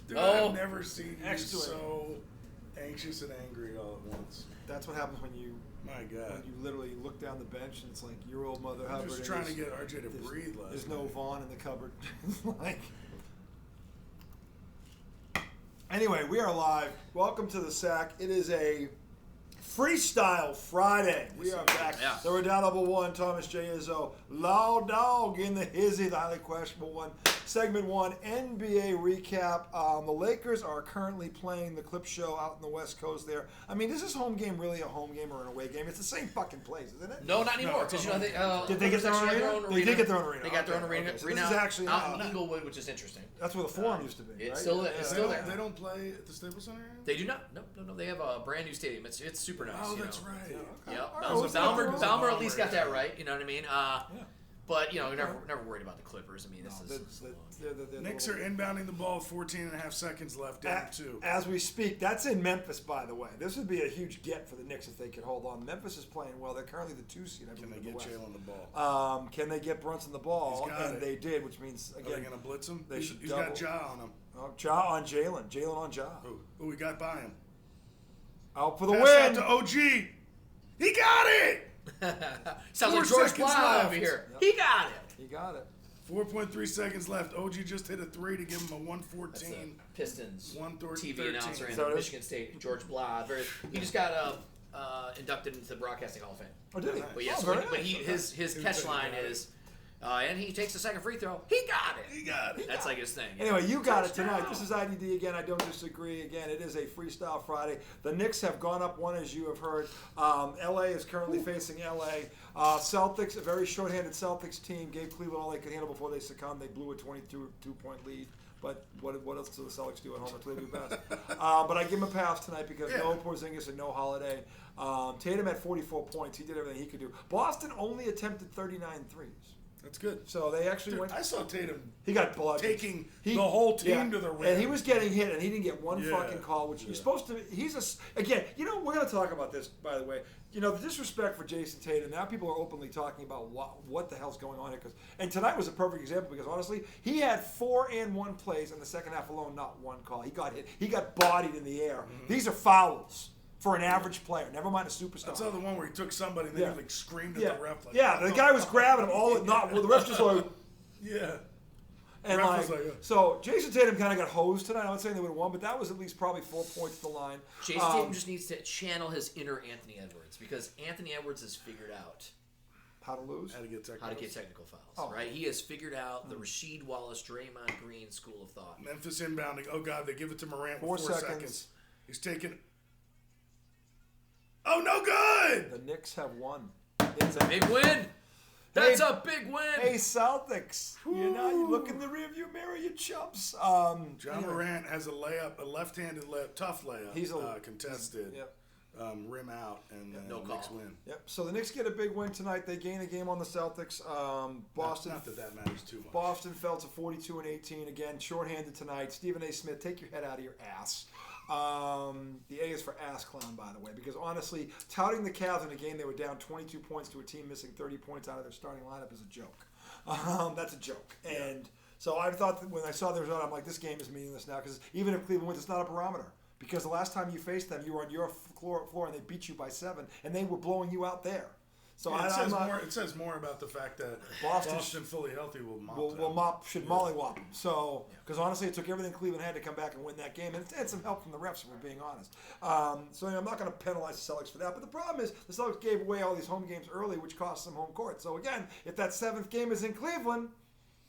Dude, I've never seen you so anxious and angry all at once. That's what happens when you. My God. When you literally look down the bench and it's like your old Mother Hubbard. I'm just trying to get RJ to breathe less. There's no Vaughn in the cupboard. Like. Anyway, we are live. Welcome to the Sack. It is a Freestyle Friday. We are back. Yeah. The Redoubtable One, Thomas J. Izzo, Law Dog in the hizzy, the highly questionable one. Segment 1, NBA recap. The Lakers are currently playing the Clip Show out in the West Coast there. I mean, is this home game really a home game or an away game? It's the same fucking place, isn't it? No, not anymore. Because did they get their own arena? They did get their own arena. They got their own arena. So this is actually out in Inglewood, which is interesting. That's where the Forum used to be, right? It's still there. They don't play at the Staples Center? They do not. No. They have a brand new stadium. It's super nice. Oh, that's right. Yeah. Balmer at least got that right. You know what I mean? But, you know, never worried about the Clippers. I mean, The Knicks are inbounding the ball, 14 and a half seconds left, down 2. As we speak, that's in Memphis, by the way. This would be a huge get for the Knicks if they could hold on. Memphis is playing well. They're currently the 2 seed, I believe. Can they get Jalen the ball? Can they get Brunson the ball? And they did, which means, again... Are they going to blitz him? He's got Ja on him. Ja on Jalen. Jalen on Ja. Who we got by him? Out for the Pass win! out to OG! He got it! Sounds like George Blau over here. Yep. He got it. He got it. 4.3 seconds left. OG just hit a 3 to give him a 114. Pistons 113. TV announcer in Michigan State, George Blau. He just got inducted into the Broadcasting Hall of Fame. Oh, did he? But yes, his catch line is, and he takes the second free throw. He got it. That's like his thing. Anyway, you got it tonight. This is IDD again. I don't disagree. Again, it is a Freestyle Friday. The Knicks have gone up 1, as you have heard. LA is currently facing LA. Celtics, a very shorthanded Celtics team, gave Cleveland all they could handle before they succumbed. They blew a 22-point lead. But what else do the Celtics do at home? They do best. But I give them a pass tonight because no Porzingis and no Holiday. Tatum had 44 points. He did everything he could do. Boston only attempted 39 threes. That's good. So they actually went. I saw Tatum. He got blood. Taking the whole team to the rim. And he was getting hit, and he didn't get one fucking call, which you're supposed to. Again, you know, we're going to talk about this, by the way. You know, the disrespect for Jason Tatum. Now people are openly talking about what the hell's going on here. And tonight was a perfect example because, honestly, he had 4 and 1 plays in the second half alone, not one call. He got hit. He got bodied in the air. Mm-hmm. These are fouls. For an average player, never mind a superstar. That's the one where he took somebody and then he like screamed at the ref. Like, the guy was grabbing him. The ref just like, and so Jason Tatum kind of got hosed tonight. I'm not saying they would have won, but that was at least probably 4 points to the line. Jason Tatum just needs to channel his inner Anthony Edwards because Anthony Edwards has figured out how to lose, how to get technical fouls. Right, he has figured out the Rasheed Wallace, Draymond Green school of thought. Memphis inbounding. Oh God, they give it to Morant. 4 seconds. He's taking. Oh, no good! The Knicks have won. It's a big win. That's a big win. Hey, Celtics. You look in the rearview mirror, you chumps. John Morant has a left-handed layup, tough layup. He's contested. Rim out, and no the Knicks call. win. Yep. So the Knicks get a big win tonight. They gain a game on the Celtics. Boston. Not that matters too much. Boston fell to 42-18 again. Shorthanded tonight. Stephen A. Smith, take your head out of your ass. The A is for ass clown, by the way, because honestly, touting the Cavs in a game they were down 22 points to a team missing 30 points out of their starting lineup is a joke. That's a joke. And so I thought that when I saw the result, I'm like, this game is meaningless now because even if Cleveland wins, it's not a barometer. Because the last time you faced them, you were on your floor and they beat you by 7, and they were blowing you out there. So it says more about the fact that Boston fully healthy will should mollywop them. So, because honestly, it took everything Cleveland had to come back and win that game, and it had some help from the refs, if we're being honest. So I'm not going to penalize the Celtics for that. But the problem is the Celtics gave away all these home games early, which cost them home court. So again, if that 7th game is in Cleveland,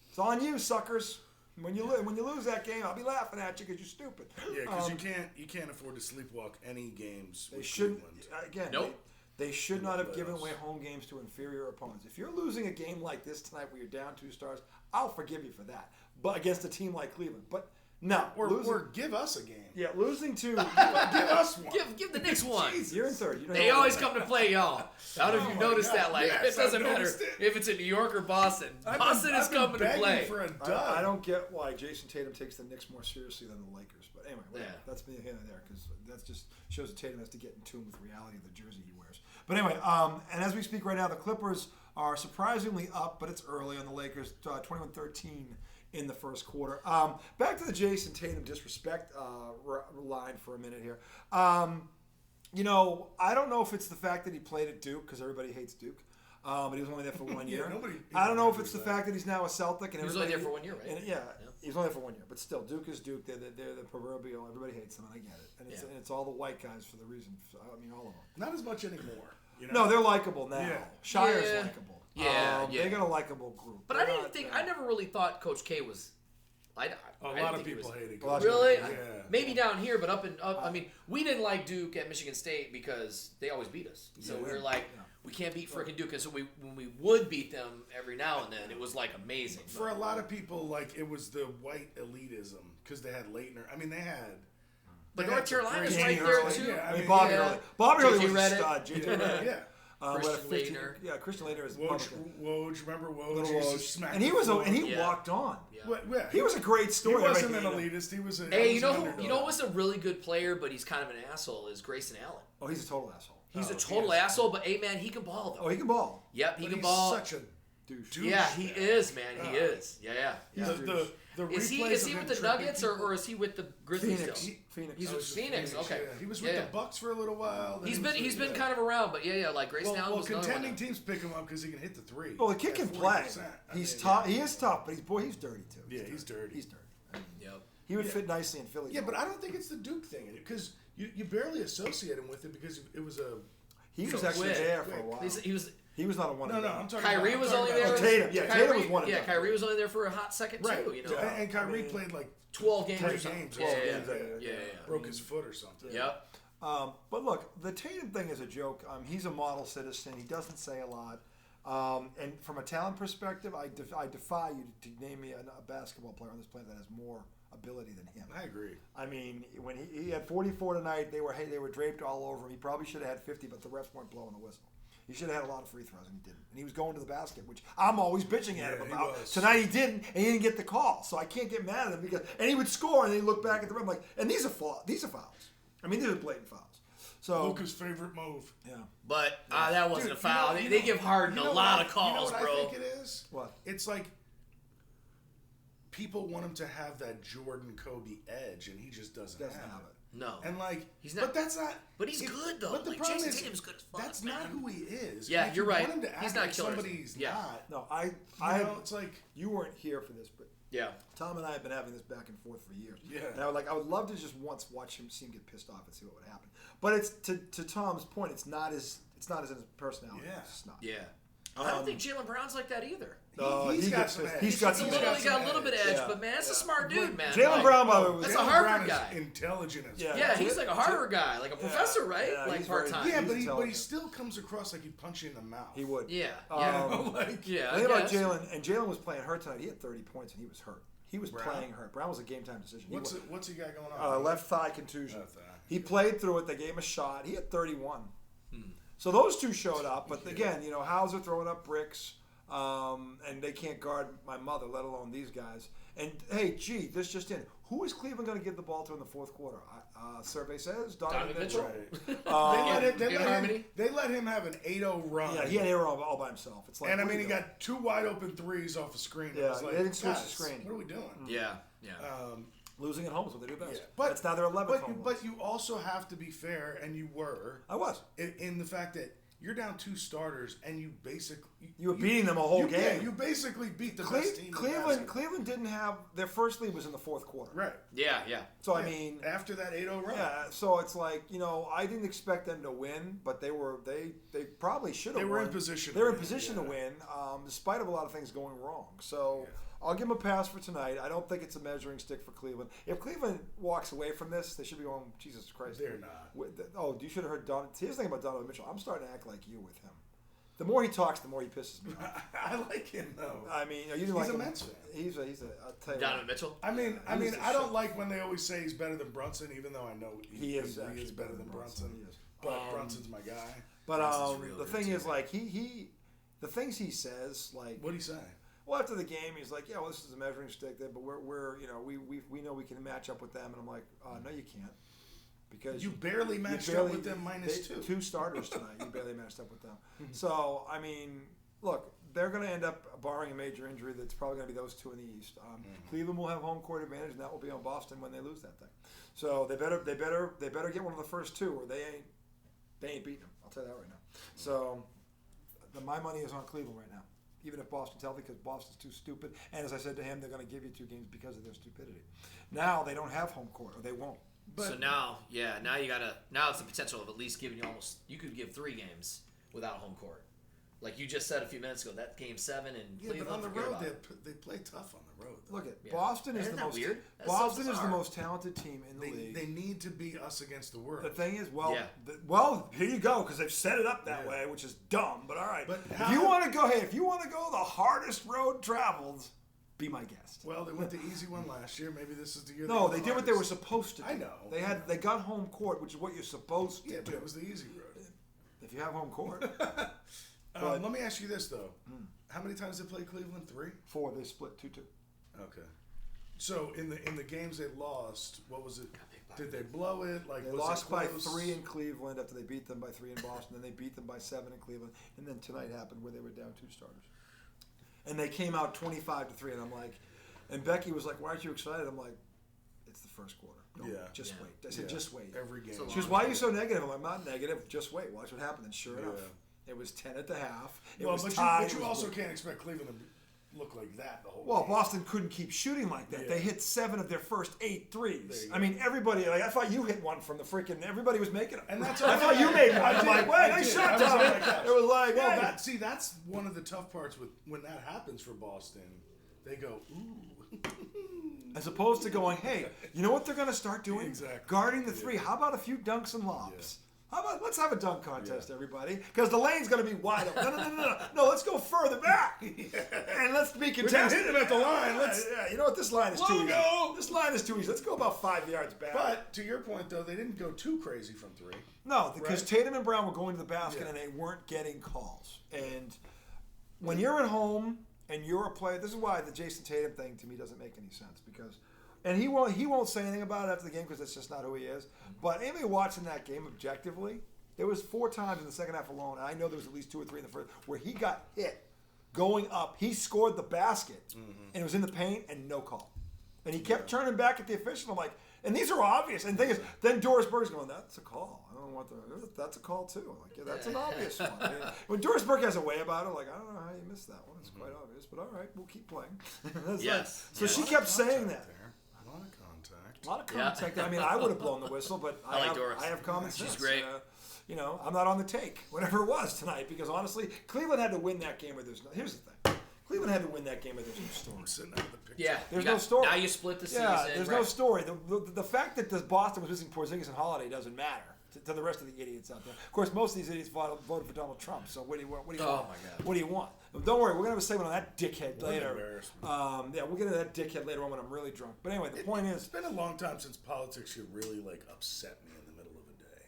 it's on you, suckers. When you lose that game, I'll be laughing at you because you're stupid. Yeah, because you can't afford to sleepwalk any games. They shouldn't. Again, nope. They should not have given away home games to inferior opponents. If you're losing a game like this tonight where you're down 2 stars, I'll forgive you for that. But against a team like Cleveland. But no. Or give us a game. Yeah, losing to... give us one. Give the Knicks one. Jesus. You're in third. They always come to play y'all. How have you noticed that? Like, it doesn't matter if it's in New York or Boston. Boston is coming to play. For a dud. I don't get why Jason Tatum takes the Knicks more seriously than the Lakers. But anyway, that's me here and there because that just shows that Tatum has to get in tune with reality of the jersey he wears. But anyway, and as we speak right now, the Clippers are surprisingly up, but it's early on the Lakers, 21-13 in the first quarter. Back to the Jason Tatum disrespect line for a minute here. You know, I don't know if it's the fact that he played at Duke, because everybody hates Duke. But he was only there for 1 year. I don't know if it's the fact that he's now a Celtic. And he was only there for 1 year, right? And he was only there for 1 year. But still, Duke is Duke. They're the proverbial. Everybody hates them, and I get it. And it's all the white guys for the reason. I mean, all of them. Not as much anymore. You know? No, they're likable now. Yeah. Shire's likable. Yeah, They got a likable group. But I never really thought Coach K was. A lot of people hated Coach. Really? Yeah. Maybe down here, but up. I mean, we didn't like Duke at Michigan State because they always beat us. So we were like, we can't beat freaking Duke. And so when we would beat them every now and then, it was like amazing. For a lot of people, like it was the white elitism because they had Leitner. I mean, they had. But North Carolina's right there too. Yeah, I mean, Bobby Hurley. Bobby Hurley was a stud. Yeah. Christian Laettner. Yeah, Christian Laettner is Woj, remember Woj? And he walked on. Yeah. He was a great story. He wasn't an elitist. He was a. Hey, you know what's a really good player, but he's kind of an asshole is Grayson Allen. Oh, he's a total asshole. He's a total asshole, but hey, man, he can ball though. Oh, he can ball. Yep, he can ball. Such a douche. Yeah, he is, man. He is. Yeah. Is he with the Nuggets or is he with the Grizzlies still? Phoenix. He's with Phoenix. Okay. Yeah. He was with the Bucks for a little while. He's been kind of around, but like Grayson Allen was contending teams pick him up because he can hit the three. Well, the kid can play. He's tough. He is tough, but he's dirty too. Yeah, he's dirty. He's dirty. Yep. He would fit nicely in Philly. Yeah, but I don't think it's the Duke thing because you barely associate him with it because it was a. He was actually there for a while. He was not a one. No, I'm talking. Kyrie was only there. Tatum, Tatum was one. Yeah, Kyrie was only there for a hot second too. You know, and Kyrie played like 12 games or something. 12 games. Yeah. Broke his foot or something. Yep. But look, the Tatum thing is a joke. He's a model citizen. He doesn't say a lot. And from a talent perspective, I defy you to name me a basketball player on this planet that has more ability than him. I agree. I mean, when he had 44 tonight, they were draped all over him. He probably should have had 50, but the refs weren't blowing the whistle. He should have had a lot of free throws, and he didn't. And he was going to the basket, which I'm always bitching at him about. Tonight he didn't, and he didn't get the call. So I can't get mad at him and he would score, and then he looked back at the rim like, and these are fouls. I mean, these are blatant fouls. So Luka's favorite move. Yeah. But that wasn't a foul. They give Harden a lot of calls, bro. You know what I think it is? What? It's like people want him to have that Jordan Kobe edge, and he just doesn't have it. No. And he's not. But that's not. But he's good though. But the problem Jason is, Tatum's good as fuck. That's not who he is. Yeah, you're right. Want him to act he's not like somebody he's not. No, it's like you weren't here for this, but Tom and I have been having this back and forth for years. Yeah. And I would love to just once see him get pissed off and see what would happen. But it's to Tom's point, it's not his personality. Yeah. It's not. Yeah. I don't think Jaylen Brown's like that either. He's got some edge. He's got a little bit of edge, but man, that's a smart dude, man. Jaylen Brown, by the way, that's a Harvard guy. Intelligent as yeah, he's like a Harvard guy, like a professor, right? Like part time. Yeah, but he still comes across like he'd punch you in the mouth. He would. Yeah. The thing about Jaylen, and Jaylen was playing hurt tonight. He had 30 points and he was hurt. He was playing hurt. Brown was a game time decision. What's he got going on? Left thigh contusion. He played through it. They gave him a shot. He had 31. So those two showed up, but again, Hauser throwing up bricks. And they can't guard my mother, let alone these guys. And hey, this just in. Who is Cleveland going to give the ball to in the fourth quarter? Survey says Donovan Mitchell. They let him have an 8-0 run. Yeah, he had 8-0 all by himself. It's like, and he got two wide open threes off the screen. Yeah, like, they didn't switch the screen. What are we doing? Yeah. Losing at home is what they do best. Yeah. But it's now their 11th home. But you also have to be fair, and you were. I was. In the fact that you're down two starters, and you basically... You were beating them a whole game. Yeah, you basically beat the best team. Cleveland didn't have... Their first lead was in the fourth quarter. Right. Yeah. So, I mean... After that 8-0 run. Yeah, so it's like, I didn't expect them to win, but they probably should have won. They were in position to win, despite of a lot of things going wrong. So... Yeah. I'll give them a pass for tonight. I don't think it's a measuring stick for Cleveland. If Cleveland walks away from this, they should be going, Jesus Christ. They're not. You should have heard Donovan. Here's the thing about Donovan Mitchell. I'm starting to act like you with him. The more he talks, the more he pisses me off. I like him, though. I mean, you didn't like him. He's a Mets fan. He's a I'll tell you Donovan Mitchell? I mean, I don't like when they always say he's better than Brunson, even though I know he is better than Brunson. He is. But Brunson's my guy. But the thing is, like, the things he says, like... What'd he say? Well, after the game, he's like, "Yeah, well, this is a measuring stick, there, but we're we know we can match up with them." And I'm like, "No, you can't, because you barely matched up with them -2. 2 starters tonight. You barely matched up with them. So I mean, look, they're going to end up, barring a major injury, that's probably going to be those two in the East. Cleveland will have home court advantage, and that will be on Boston when they lose that thing. So they better get one of the first two, or they ain't beating them. I'll tell you that right now. So my money is on Cleveland right now, even if Boston's healthy, because Boston's too stupid. And as I said to him, they're going to give you 2 games because of their stupidity. Now they don't have home court, or they won't. But so now it's the potential of at least giving you could give 3 games without home court. Like you just said a few minutes ago, that game 7 and Cleveland. But on the road they play tough on the road. Though. Look at Boston is Isn't the that most weird? Boston is the most talented team in the league. They need to beat us against the world. The thing is, here you go, because they've set it up that way, which is dumb. But all right, if you want to go the hardest road traveled, be my guest. Well, they went the easy one last year. Maybe this is the year. No, they did what they were supposed to do. I know. They got home court, which is what you're supposed to do. But it was the easy road. If you have home court. Let me ask you this though: how many times did they play Cleveland? 3? 4. They split 2-2. Okay. So in the games they lost, what was it? Did they blow it? Like they lost by 3 in Cleveland after they beat them by 3 in Boston. Then they beat them by 7 in Cleveland, and then tonight happened where they were down 2 starters, and they came out 25-3. And I'm like, and Becky was like, "Why aren't you excited?" I'm like, "It's the first quarter. Just wait." I said, "Just wait." Every game. She goes, "Why are you so negative?" I'm not negative. Just wait. Watch what happens. And sure enough, it was 10 at the half. But you also can't expect Cleveland to look like that the whole game. Boston couldn't keep shooting like that. They hit 7 of their first 8 threes. I mean, everybody, I thought you hit one from the freaking, everybody was making them. And that's I thought you made one. I'm like, wait, I shot down. It was like, that's one of the tough parts when that happens for Boston. They go, ooh. As opposed to going, hey, you know what they're going to start doing? Exactly. Guarding the 3. How about a few dunks and lobs? How about let's have a dunk contest, everybody? Because the lane's going to be wide open. No, let's go further back. And let's be contested. Hit him at the line. You know what? This line is too easy. This line is too easy. Let's go about 5 yards back. But to your point, though, they didn't go too crazy from 3. No, because Tatum and Brown were going to the basket and they weren't getting calls. And when you're at home and you're a player, this is why the Jason Tatum thing to me doesn't make any sense. And he won't say anything about it after the game because that's just not who he is. But anybody watching that game objectively, there was 4 times in the second half alone, and I know there was at least 2 or 3 in the first, where he got hit going up. He scored the basket, and it was in the paint, and no call. And he kept turning back at the official. I'm like, and these are obvious. And the thing is, then Doris Burke's going, that's a call. I don't know that's a call too. I'm like, yeah, that's an obvious one. I mean, when Doris Burke has a way about it, like, I don't know how you missed that one. It's quite obvious, but all right, we'll keep playing. So she kept saying that. A lot of contact. I mean, I would have blown the whistle, but I have common sense. She's great. I'm not on the take, whatever it was tonight, because honestly, Cleveland had to win that game. Here's the thing: Cleveland had to win that game, or there's no story. Sitting out of the picture. Yeah, there's no story. Now you split the season. Yeah, there's no story. The fact that Boston was missing Porzingis and Holiday doesn't matter to the rest of the idiots out there. Of course, most of these idiots voted for Donald Trump. So what do you want? Oh my God! What do you want? Don't worry, we're gonna have a segment on that dickhead later. We'll get into that dickhead later on when I'm really drunk. But anyway, the point is, it's been a long time since politics should really upset me in the middle of the day.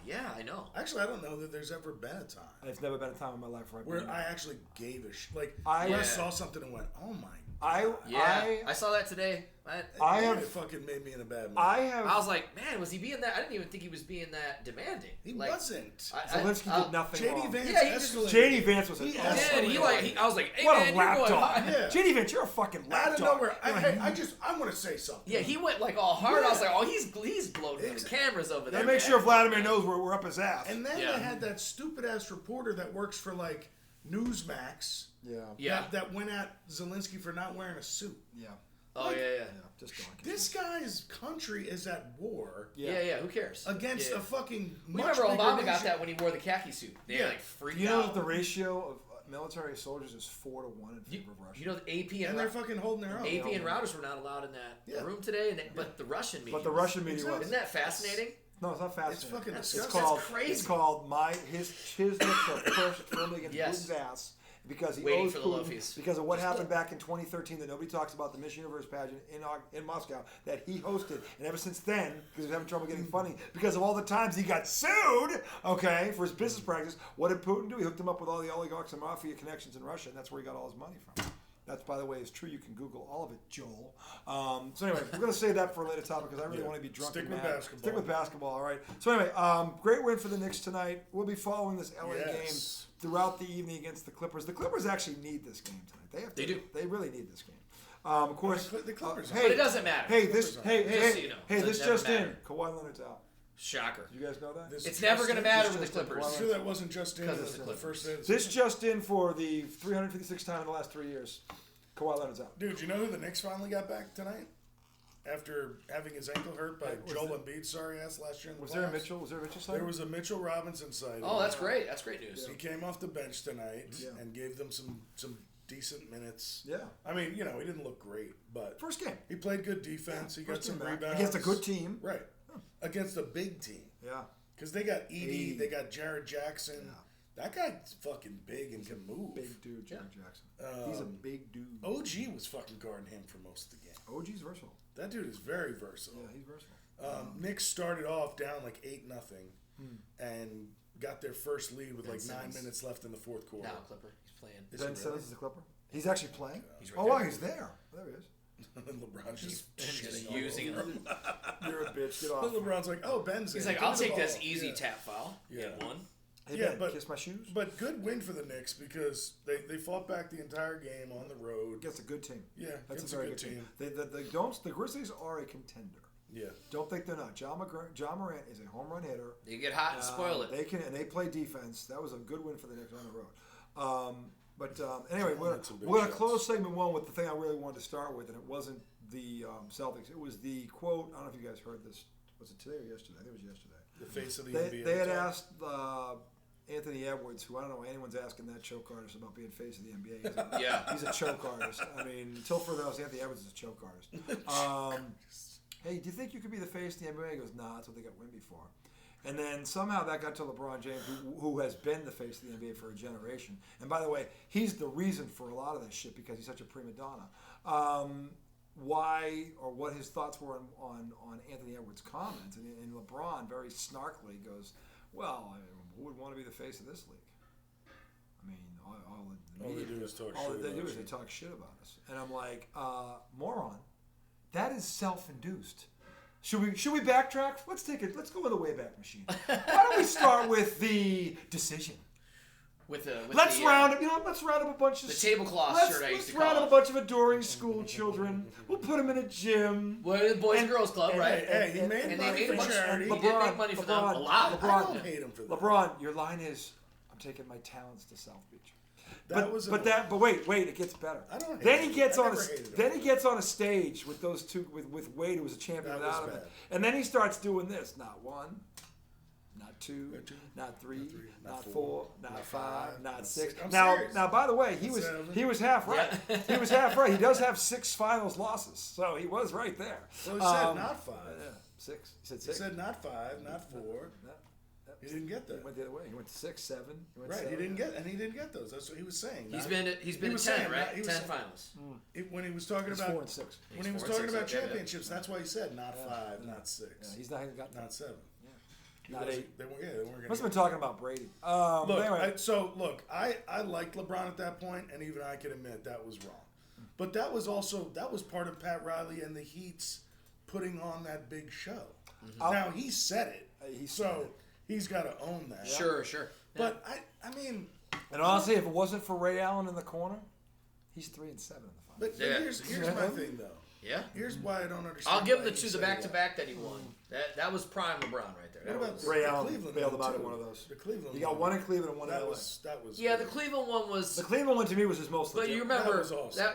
Yeah, I know. Actually, I don't know that there's ever been a time. There's never been a time in my life where I actually gave a shit. I saw something and went, "Oh my." I saw that today. It fucking made me in a bad mood. I was like, man, was he being that? I didn't even think he was being that demanding. He wasn't. Zelensky did nothing wrong. JD Vance was an asshole. I was like, hey, what man, a lapdog. Yeah. JD Vance, you're a fucking lapdog. Out of nowhere, I want to say something. Yeah, he went all hard. I was like, oh, he's bloating the cameras over there. They make sure Vladimir knows we're up his ass. And then they had that stupid ass reporter that works for Newsmax. Yeah. That went at Zelensky for not wearing a suit. Yeah. Just this guy's country is at war. Yeah. Who cares? Against a fucking. Remember Obama got that when he wore the khaki suit. They freaked out. You know that the ratio of military soldiers is 4 to 1 in favor of Russia. You know the AP and they're fucking holding their own. AP and routers were not allowed in that room today, but the Russian media. But the Russian media was. Isn't that fascinating? No, it's not fascinating. It's fucking disgusting. That's crazy. It's called his lips are pushed firmly against Putin's ass. Because he owes Putin, because of what happened back in 2013 that nobody talks about, the Miss Universe pageant in Moscow that he hosted, and ever since then, because he was having trouble getting funding, because of all the times he got sued, for his business practice, what did Putin do? He hooked him up with all the oligarchs and mafia connections in Russia, and that's where he got all his money from. That, by the way, is true. You can Google all of it, Joel. So anyway, we're going to save that for a later topic because I really want to be drunk and mad. Stick with basketball, all right. So anyway, great win for the Knicks tonight. We'll be following this LA game throughout the evening against the Clippers. The Clippers actually need this game tonight. They do. They really need this game. Of course, the Clippers. But it doesn't matter. Hey, this just matter. in. Kawhi Leonard's out. Shocker. You guys know that? It's never going to matter with the Clippers. I'm sure that wasn't just in Because the first day. This just in for the 356th time in the last 3 years. Kawhi Leonard's out. Dude, you know who the Knicks finally got back tonight? After having his ankle hurt by Joel Embiid's sorry ass last year in the playoffs. Was there a Mitchell sighting? There was a Mitchell Robinson sighting. Oh, that's great. That's great news. He came off the bench tonight and gave them some decent minutes. Yeah. I mean, you know, he didn't look great, but first game. He played good defense. He got some rebounds. Against a good team. Right. Against a big team. Yeah. Because they got Edey, they got Jared Jackson. Yeah. That guy's fucking big and can move. Big dude, Jared Jackson. He's a big dude. OG was fucking guarding him for most of the game. OG's versatile. That dude is very versatile. Yeah, he's versatile. Knicks started off down like 8-0 and got their first lead with 9 minutes left in the fourth quarter. Now Clipper, he's playing. Ben Simmons is a Clipper. He's actually playing. He's right there. He's there. There he is. LeBron's just using it. You're a bitch. Get off. LeBron's like, oh, Ben's. He's like, I'll take this easy tap foul. Yeah. Get one. Hey, Ben, but kiss my shoes. But good win for the Knicks because they fought back the entire game on the road. Against a good team. Yeah, that's a very good team. The Grizzlies are a contender. Yeah. Don't think they're not. Ja Morant is a home run hitter. They get hot and spoil it. They can, and they play defense. That was a good win for the Knicks on the road. Anyway, we're going to close segment one with the thing I really wanted to start with, and it wasn't the Celtics. It was the quote. I don't know if you guys heard this. Was it today or yesterday? I think it was yesterday. The face of the NBA. They had asked Anthony Edwards, who I don't know why anyone's asking that choke artist about being face of the NBA. He's a choke artist. I mean, until further notice, Anthony Edwards is a choke artist. Hey, do you think you could be the face of the NBA? He goes, nah, that's what they got Wimby for. And then somehow that got to LeBron James, who has been the face of the NBA for a generation. And by the way, he's the reason for a lot of this shit because he's such a prima donna. Why or what his thoughts were on Anthony Edwards' comments. And LeBron very snarkily goes, well, who would want to be the face of this league? I mean, all they do is talk shit about us. And I'm like, moron, that is self-induced. Should we backtrack? Let's go in the Wayback Machine. Why don't we start with the decision? Let's round up a bunch of the tablecloth shirt. Let's round up a bunch of adoring school children. We'll put them in a gym. Well, the Boys and Girls Club, right? Hey, he made money for charity. He did make money for them a lot. I don't hate him for that. LeBron, your line is, "I'm taking my talents to South Beach." But wait, it gets better. Then he gets on a stage with those two, with Wade, who was a champion without him, and then he starts doing this. Not one, not two, not three, not four, not five, not six. Now, by the way, he was half right. He was half right. He does have 6 finals losses, so he was right there. So he said not 5. 6. He said 6. He said not 5, not 4. He didn't get that. He went the other way. He went to 6, 7. He didn't get those. That's what he was saying. He's been at 10, right? 10 finals. When he was talking about 4 and 6. When he was talking about championships, that's why he said not 5, not 6. Yeah, he's not got not 7. Not 8. They weren't. Must have been talking about Brady. Anyway. I liked LeBron at that point, and even I can admit that was wrong. But that was part of Pat Riley and the Heat's putting on that big show. Mm-hmm. Now he said it. He's got to own that. Sure. But I mean, and honestly, if it wasn't for Ray Allen in the corner, he's 3 and 7 in the finals. But here's my thing though. Yeah. Here's why I don't understand. I'll give him the back-to-back that he won. That was prime LeBron right there. What about Ray Allen? Cleveland Bailed him out in one of those. The Cleveland. He got one in Cleveland and one in LA. That was. Yeah, the Cleveland one was. The Cleveland one to me was his most. But legit. you remember that was awesome.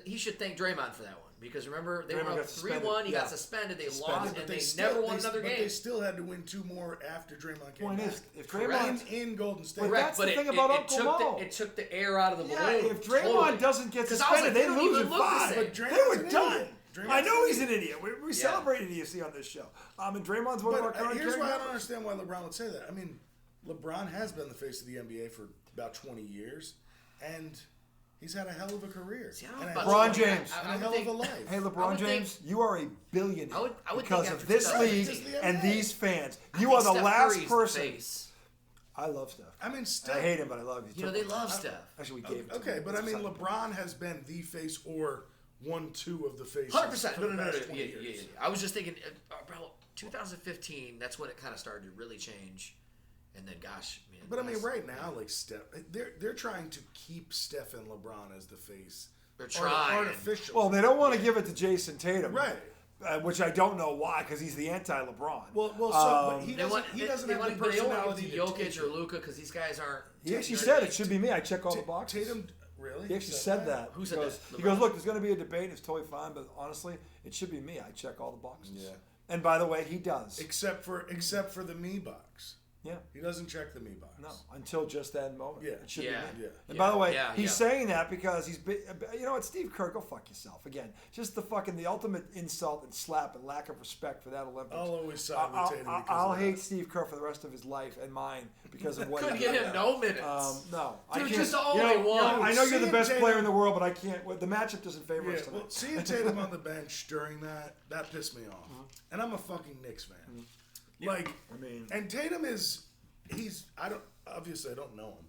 he should thank Draymond for that one because remember they Draymond were up 3-1. He got suspended. They lost and they never won another game. But they still had to win 2 more after Draymond came Point back. Is, if Draymond in Golden State, correct, but that's the thing about Uncle Mo. It took the air out of the balloon. Yeah, if Draymond doesn't get suspended, they lose in 5. They were done. I know he's an idiot. We celebrate idiocy on this show. And Draymond's one of our current here's why I don't understand why LeBron would say that. I mean, LeBron has been the face of the NBA for about 20 years, and he's had a hell of a career. LeBron James. And a hell of a life. Hey, LeBron James, you are a billionaire I would because of this league and these fans. You are the last person. I love Steph. I mean, Steph. I hate him, but I love him. You know, they love Steph. Actually, we gave it to Okay, him. but I It's mean, exciting. LeBron has been the face or 1-2 of the faces. 100%. for No. the past 20 Yeah. years. I was just thinking, bro, 2015, that's when it kind of started to really change. And then, gosh, man. But I mean, right now, like Steph, they're trying to keep Steph and LeBron as the face. They're trying. Artificial. Well, they don't want to give it to Jason Tatum, right. Which I don't know why, because he's the anti-LeBron. Well, so but he doesn't have the personality to Jokic or Luka because these guys aren't. He actually said it should be me. I check all the boxes. Tatum, really? He actually said that. Who said that? He goes, look, there's going to be a debate. It's totally fine, but honestly, it should be me. I check all the boxes. Yeah. And by the way, he does. Except for the me box. Yeah. He doesn't check the me box. No, until just that moment. Yeah. It should Yeah. be me. Yeah. And by the way, Yeah, he's yeah. saying that because he's, you know what, Steve Kerr, go fuck yourself. Again, just the ultimate insult and slap and lack of respect for that Olympics. I'll always side with Tatum because I'll of that. hate Steve Kerr for the rest of his life and mine because of what Couldn't he give did. him no minutes. No, I Dude, can't. just only one. I know you're the Seeing best Tatum- player in the world, but I can't. The matchup doesn't favor Yeah, us tonight. well, seeing Tatum on the bench during that pissed me off. And I'm a fucking Knicks fan. Like, I mean, and Tatum obviously I don't know him.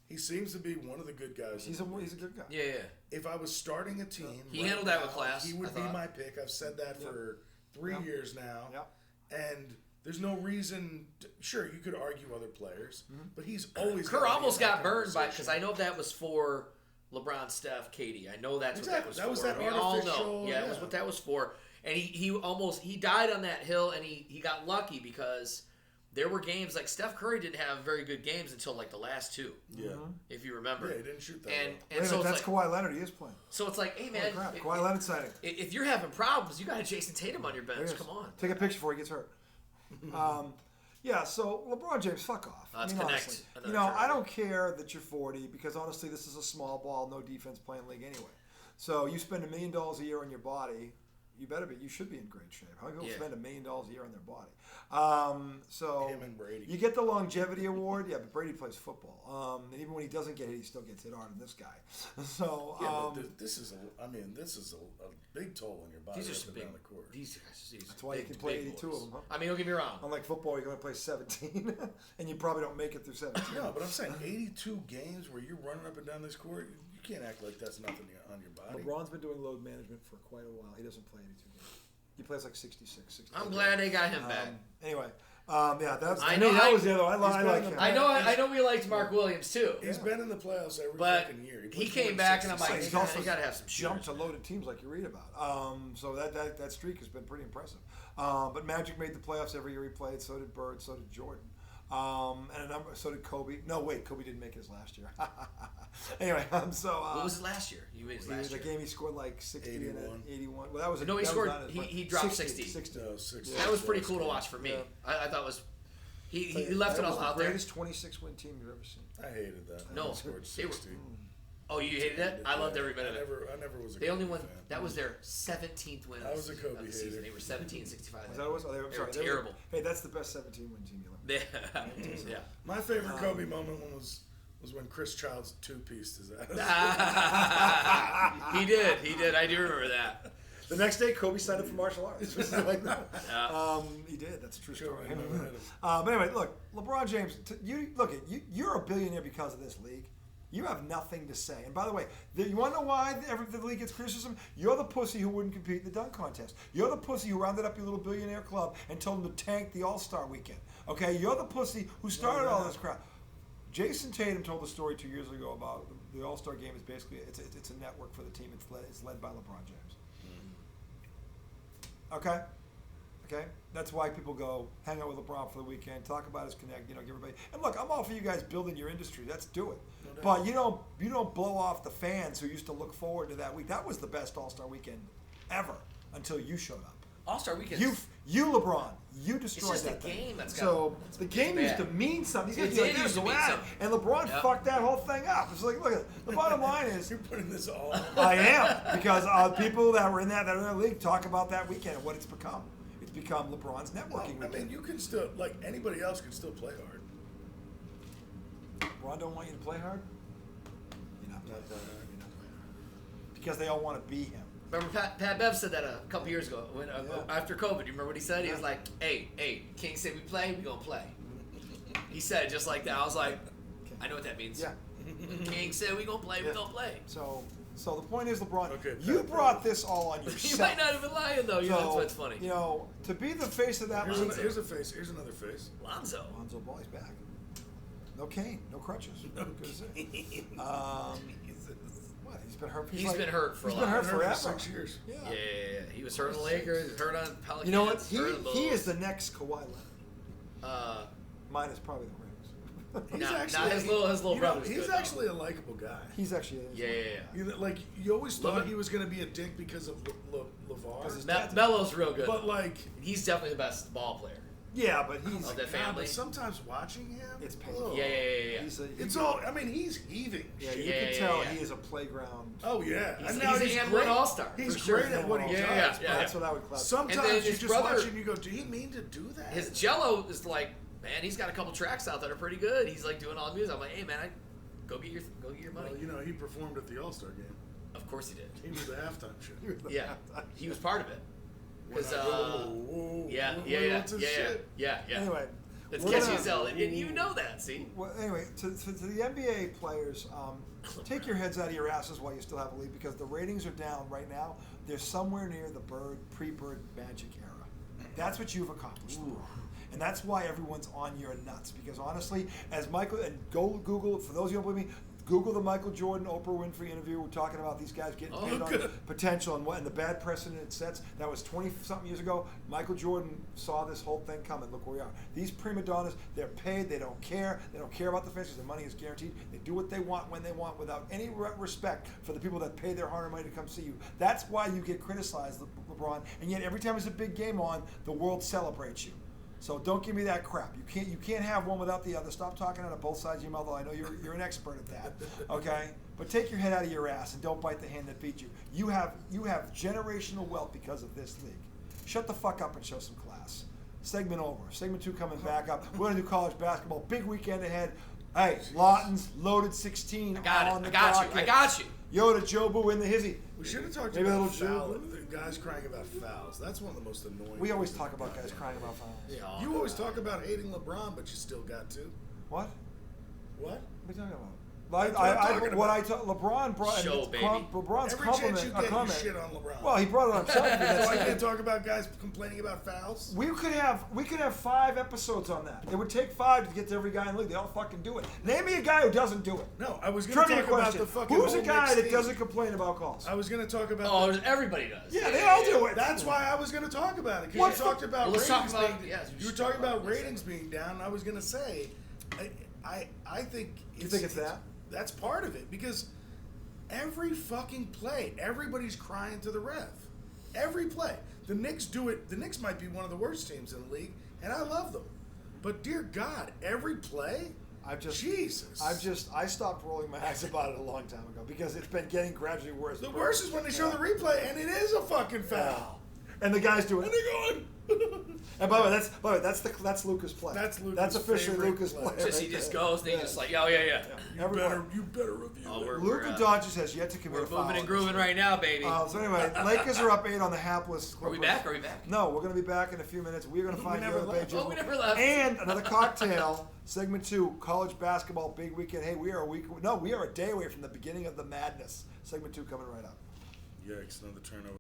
He seems to be one of the good guys. he's a good guy. Yeah. If I was starting a team, He handled that with class, He I would be thought. my pick. I've said that for 3 years now. Yep. And there's no reason. Sure, you could argue other players, but he's always. Kerr gotta be almost in that got burned by conversation. because I know that was for LeBron, Steph, Katie. I know that's Exactly. what That was for. that We all know. artificial- Yeah, it was yeah. what that was for. And he died on that hill, and he got lucky because there were games like Steph Curry didn't have very good games until like the last two, Yeah. if you remember. Yeah, he didn't shoot that And well. Wait a and so minute, it's that's like, Kawhi Leonard. He is playing. so it's like, hey Holy man, crap. Kawhi Leonard sighting. if you're having problems, you got a Jason Tatum on your There bench. he is. Come on. Take a picture before he gets hurt. Yeah, so LeBron James, fuck off. Let's I mean, connect. honestly, Another you know, shirt. I don't care that you're 40 because honestly, this is a small ball, no defense playing league anyway. So you spend $1 million a year on your body, you should be in great shape. How many people Yeah. spend $1 million a year on their body? So Him and Brady. you get the longevity award, yeah, but Brady plays football. And even when he doesn't get hit, he still gets hit harder than this guy. So Yeah, but this is a big toll on your body. These are up some and big. down the court. These guys. These that's why you big, can play big 82 boys. of them, huh? I mean, don't get me wrong. Unlike football, you can only play 17, and you probably don't make it through 17. No, but I'm saying 82 games where you're running up and down this court, you can't act like that's nothing on your body. LeBron's been doing load management for quite a while. He doesn't play 82 games. He plays like 66, 67. I'm glad they got him back. Anyway, yeah, that's I to know me, that I- was the other one. I like been him. in I know we liked Mark Williams too. He's been in the playoffs every But fucking year. he puts came 46 back, and I'm like, assists. He's also you gotta have some jumped shooters. to loaded teams like you read about. So that streak has been pretty impressive. But Magic made the playoffs every year he played. So did Bird. So did Jordan. So did Kobe. No, wait, Kobe didn't make his last year. Anyway, so What was it last year? You made his last the year. game he scored like 60 and 81. 81. Well, that was No, he that was scored- not it, he- but he dropped 60. 60. No, 6 That was pretty cool to watch for me. Yeah. I thought it was. He left That it was all the out there. greatest 26 win team you've ever seen. I hated that. No, They scored they were- 60. Oh, you hated that? I loved every minute of it. I never was a They only Kobe won. fan. That was their 17th win. I was a Kobe of the season. hater. They were 17-65. Was that what it was? Oh, They were sorry, terrible. Hey, that's the best 17 win team you ever. Yeah. My favorite Kobe moment was when Chris Childs two-pieced his ass. He did. I do remember that. The next day, Kobe signed up for martial arts. Just like that. Yeah. He did. That's a true Kobe story. never hit him. But anyway, look, LeBron James. You're a billionaire because of this league. You have nothing to say. And by the way, you want to know why the league gets criticism? You're the pussy who wouldn't compete in the dunk contest. You're the pussy who rounded up your little billionaire club and told them to tank the All-Star weekend. Okay? You're the pussy who started all this crap. Jason Tatum told the story 2 years ago about the All-Star game is basically it's a network for the team. It's led by LeBron James. Okay? That's why people go hang out with LeBron for the weekend, talk about his connect, give everybody. And look, I'm all for you guys building your industry. Let's do it. No doubt. But you don't blow off the fans who used to look forward to that week. That was the best All-Star weekend ever until you showed up. All-Star weekend. You LeBron, you destroyed just that the thing. game that's got- so it's the game used to bad. mean something. These It guys be like, did used to "Go mean at it." something. And LeBron Yep. fucked that whole thing up. It's like, look, the bottom line is, You're putting this all. I am, because people that are in that league talk about that weekend and what it's become. It's become LeBron's networking I weekend. mean, you can still, like anybody else, can still play hard. LeBron don't want you to play hard. You're not playing Not that hard. You're not playing hard. Because they all want to be him. Remember Pat Bev said that a couple years ago when after COVID. You remember what he said? He was like, "Hey, King said we play, we gonna play." He said it just like that. I was like, I know what that means. Yeah. King said we gonna play, we gonna play. So the point is, LeBron, Okay, you brought this all on yourself. You might not have been lying though. That's what's funny. You know, to be the face of that league. Here's a face. Here's another face. Lonzo Ball, he's back. No cane, no crutches. What? He's been hurt. He's been hurt for a He's lot. been hurt forever. 6 years. Yeah. Yeah. He was hurt on the Lakers. He was hurt on Pelicans. You know what? hurt on the He is Bulls. the next Kawhi Leonard. Minus probably the rings. His little brother's He's good, actually a likable guy. He's actually. You always thought he was going to be a dick because of LeVar. Melo's real good. But like, he's definitely the best ball player Yeah, but he's. of that family. but sometimes watching him, It's painful. Yeah. He's I mean, he's heaving. Yeah, shit. you can tell he is a playground. Oh yeah, He's and now an he's and great. one all-star, He's for sure. great at what he does. Yeah. That's what I would classify. And then Sometimes you his just brother- watch it and you go, "Do you mean to do that?" His Jello is like, man, he's got a couple tracks out that are pretty good. He's like doing all the music. I'm like, hey man, go get your money. Well, he performed at the All-Star game. Of course he did. He was the halftime show. Yeah, he was part of it. Because Whoa, yeah. what's his shit? Yeah. Anyway, It's we're catchy gonna- as hell. And you know that, see? Well, anyway, to the NBA players, take your heads out of your asses while you still have a lead because the ratings are down right now. They're somewhere near the pre-Bird Magic era. That's what you've accomplished. And that's why everyone's on your nuts. Because honestly, as Michael, and go Google, for those of you who don't believe me, Google the Michael Jordan, Oprah Winfrey interview. We're talking about these guys getting paid on potential and the bad precedent it sets. That was 20-something years ago. Michael Jordan saw this whole thing coming. Look where we are. These prima donnas, they're paid. They don't care. They don't care about the fans because the money is guaranteed. They do what they want when they want without any respect for the people that pay their hard-earned money to come see you. That's why you get criticized, LeBron. And yet every time there's a big game on, the world celebrates you. So don't give me that crap. You can't have one without the other. Stop talking out of both sides of your mouth. I know you're an expert at that. Okay? But take your head out of your ass and don't bite the hand that feeds you. You have generational wealth because of this league. Shut the fuck up and show some class. Segment over. Segment 2 coming back up. We're gonna do college basketball. Big weekend ahead. Hey, Lawton's loaded 16 on the docket. I got you. Yoda, Jobu in the hizzy. We should have talked Maybe a about little guys crying about fouls. That's one of the most annoying. We always talk about guys crying about fouls. Yeah. You always talk about hating LeBron, but you still got to. What? What? What are you talking about? LeBron brought Show, baby. LeBron's Every compliment. chance you A get, you comment. shit on LeBron. Well, he brought it on himself. So I can't talk about guys complaining about fouls. We could have 5 episodes on that. It would take 5 to get to every guy in the league. They all fucking do it. Name me a guy who doesn't do it. No, I was going to Trivia talk about question. the fucking Who's a whole guy Knicks that team. doesn't complain about calls? I was going to talk about. Oh, everybody does. Yeah, they all do it. That's why I was going to talk about it What because you talked about Let's ratings talk about- being. yeah, You were talking about ratings being down. And I was going to say, I think. You think it's that? That's part of it because every fucking play, everybody's crying to the ref. Every play. The Knicks do it. The Knicks might be one of the worst teams in the league, and I love them. But dear God, every play. Jesus. I stopped rolling my eyes about it a long time ago because it's been getting gradually worse. The worst is when they show the replay and it is a fucking foul. And the guys do it. And they're going. And by the way, that's Luka's play. That's officially favorite Luka's play. play. Just he just goes and he's just like, yeah. You better review Oh, it. Luka Doncic has yet to commit We're a foul. moving and grooving right now, baby. So anyway, Lakers are up 8 on the hapless Clippers. Are we back? No, we're going to be back in a few minutes. We're going to find never the other left. pages. Oh, we never left. And another cocktail. Segment 2, college basketball, big weekend. Hey, we are a day away from the beginning of the madness. Segment 2 coming right up. Yikes, another turnover.